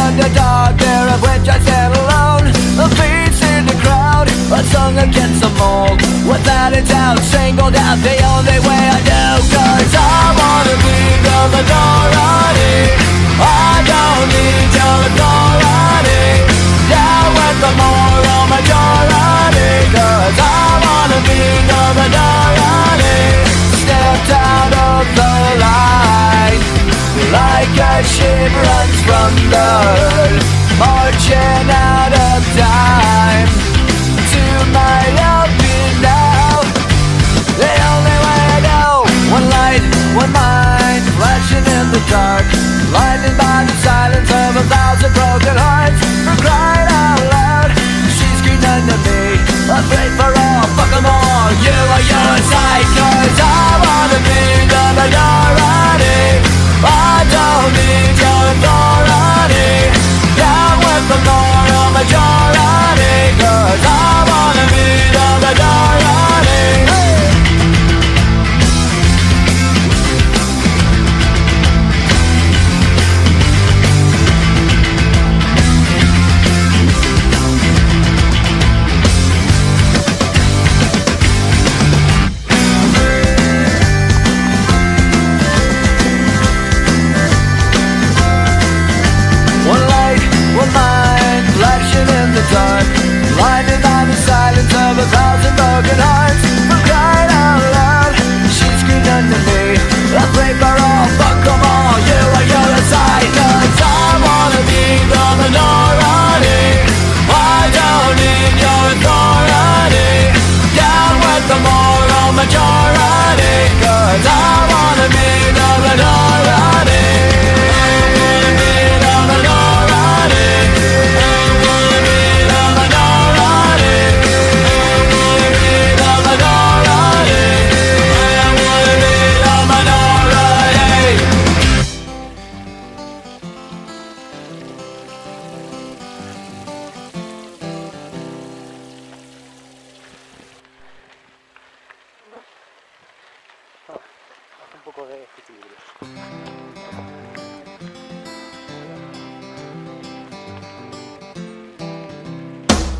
underdog, there of which I stand alone. A face in the crowd, a song against the mold. Without a doubt, singled out the only way I know. Cause I wanna be the minority. I don't need your authority. Down with the moral majority. Cause I wanna be the minority. Stepped out of the line, like a ship runs from the herd, marching out of time. To my helping now, the only way I go. One light, one mind, flashing in the dark, blinded by the silence of 1,000 broken hearts. For crying out loud, she screamed under me, afraid for all, fuck them all. You are your side, cause I wanna be the minority. I don't need your authority. Down with the moral majority. Cause I wanna be the minority. Blinded by the silence of 1,000 broken hearts. For crying out loud, she screamed under me, afraid for all, fuck them all. You are your side, cause I wanna be the minority. I don't need your authority. Down with the moral majority. Cause I wanna be the minority.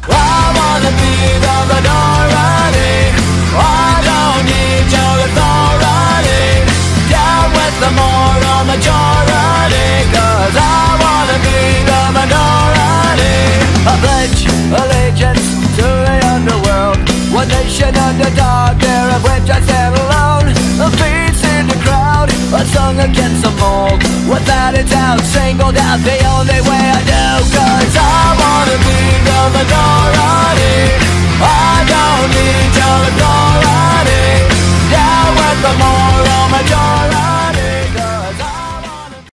I wanna be the minority.